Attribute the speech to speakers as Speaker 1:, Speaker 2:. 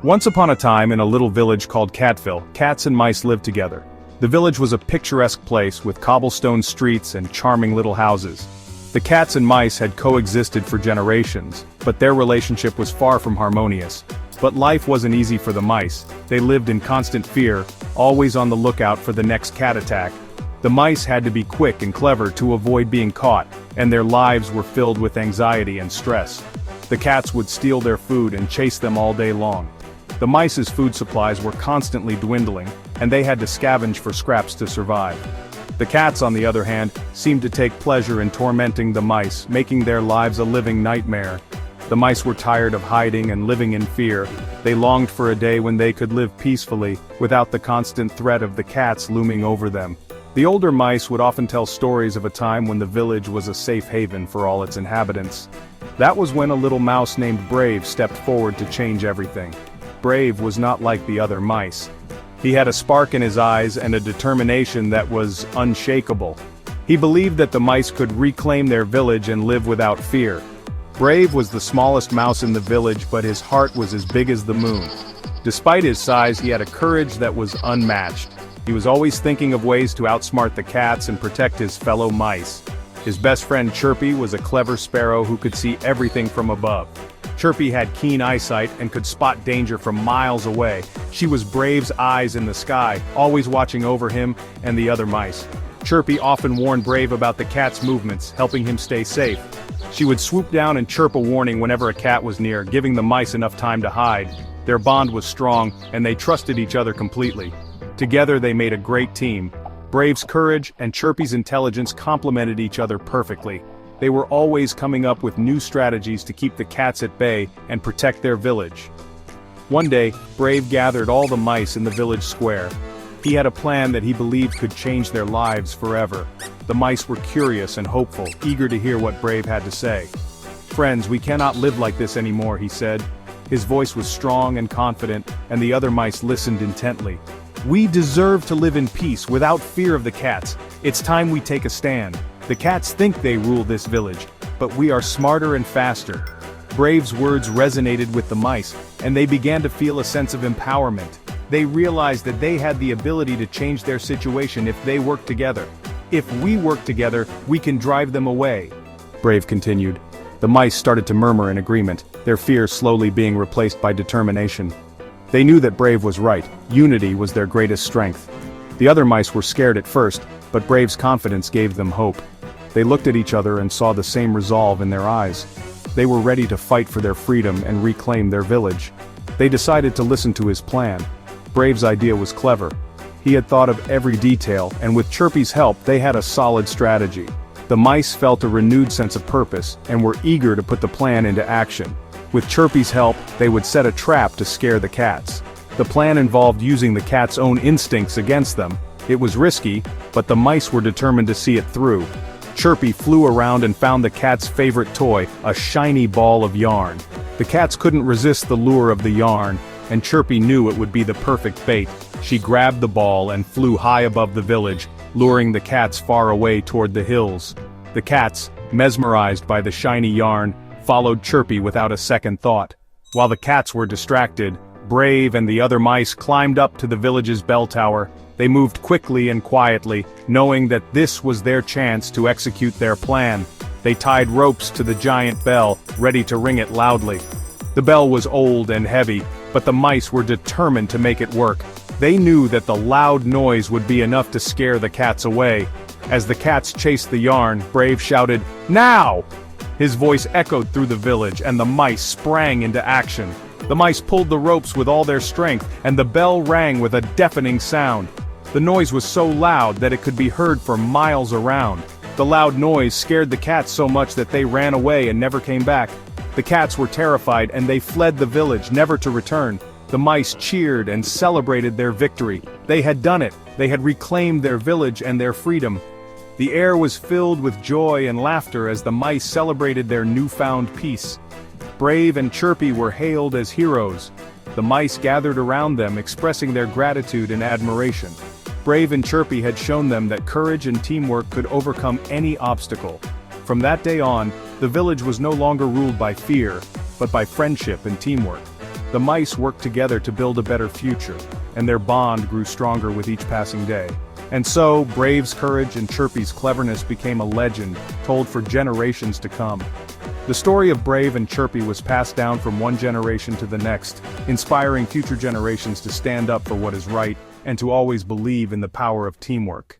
Speaker 1: Once upon a time in a little village called Catville, cats and mice lived together. The village was a picturesque place with cobblestone streets and charming little houses. The cats and mice had coexisted for generations, but their relationship was far from harmonious. But life wasn't easy for the mice. They lived in constant fear, always on the lookout for the next cat attack. The mice had to be quick and clever to avoid being caught, and their lives were filled with anxiety and stress. The cats would steal their food and chase them all day long. The mice's food supplies were constantly dwindling, and they had to scavenge for scraps to survive. The cats, on the other hand, seemed to take pleasure in tormenting the mice, making their lives a living nightmare. The mice were tired of hiding and living in fear. They longed for a day when they could live peacefully, without the constant threat of the cats looming over them. The older mice would often tell stories of a time when the village was a safe haven for all its inhabitants. That was when a little mouse named Brave stepped forward to change everything. Brave was not like the other mice. He had a spark in his eyes and a determination that was unshakable. He believed that the mice could reclaim their village and live without fear. Brave was the smallest mouse in the village, but his heart was as big as the moon. Despite his size, he had a courage that was unmatched. He was always thinking of ways to outsmart the cats and protect his fellow mice. His best friend Chirpy was a clever sparrow who could see everything from above. Chirpy had keen eyesight and could spot danger from miles away. She was Brave's eyes in the sky, always watching over him and the other mice. Chirpy often warned Brave about the cat's movements, helping him stay safe. She would swoop down and chirp a warning whenever a cat was near, giving the mice enough time to hide. Their bond was strong, and they trusted each other completely. Together they made a great team. Brave's courage and Chirpy's intelligence complemented each other perfectly. They were always coming up with new strategies to keep the cats at bay and protect their village. One day, Brave gathered all the mice in the village square. He had a plan that he believed could change their lives forever. The mice were curious and hopeful, eager to hear what Brave had to say. "Friends, we cannot live like this anymore," he said. His voice was strong and confident, and the other mice listened intently. "We deserve to live in peace without fear of the cats. It's time we take a stand. The cats think they rule this village, but we are smarter and faster." Brave's words resonated with the mice, and they began to feel a sense of empowerment. They realized that they had the ability to change their situation if they worked together. "If we work together, we can drive them away," Brave continued. The mice started to murmur in agreement, their fear slowly being replaced by determination. They knew that Brave was right. Unity was their greatest strength. The other mice were scared at first, but Brave's confidence gave them hope. They looked at each other and saw the same resolve in their eyes. They were ready to fight for their freedom and reclaim their village. They decided to listen to his plan. Brave's idea was clever. He had thought of every detail, and with Chirpy's help they had a solid strategy. The mice felt a renewed sense of purpose, and were eager to put the plan into action. With Chirpy's help, they would set a trap to scare the cats. The plan involved using the cat's own instincts against them. It was risky, but the mice were determined to see it through. Chirpy flew around and found the cat's favorite toy, a shiny ball of yarn. The cats couldn't resist the lure of the yarn, and Chirpy knew it would be the perfect bait. She grabbed the ball and flew high above the village, luring the cats far away toward the hills. The cats, mesmerized by the shiny yarn, followed Chirpy without a second thought. While the cats were distracted, Brave and the other mice climbed up to the village's bell tower. They moved quickly and quietly, knowing that this was their chance to execute their plan. They tied ropes to the giant bell, ready to ring it loudly. The bell was old and heavy, but the mice were determined to make it work. They knew that the loud noise would be enough to scare the cats away. As the cats chased the yarn, Brave shouted, "Now!" His voice echoed through the village, and the mice sprang into action. The mice pulled the ropes with all their strength, and the bell rang with a deafening sound. The noise was so loud that it could be heard for miles around. The loud noise scared the cats so much that they ran away and never came back. The cats were terrified and they fled the village, never to return. The mice cheered and celebrated their victory. They had done it. They had reclaimed their village and their freedom. The air was filled with joy and laughter as the mice celebrated their newfound peace. Brave and Chirpy were hailed as heroes. The mice gathered around them, expressing their gratitude and admiration. Brave and Chirpy had shown them that courage and teamwork could overcome any obstacle. From that day on, the village was no longer ruled by fear, but by friendship and teamwork. The mice worked together to build a better future, and their bond grew stronger with each passing day. And so, Brave's courage and Chirpy's cleverness became a legend, told for generations to come. The story of Brave and Chirpy was passed down from one generation to the next, inspiring future generations to stand up for what is right, and to always believe in the power of teamwork.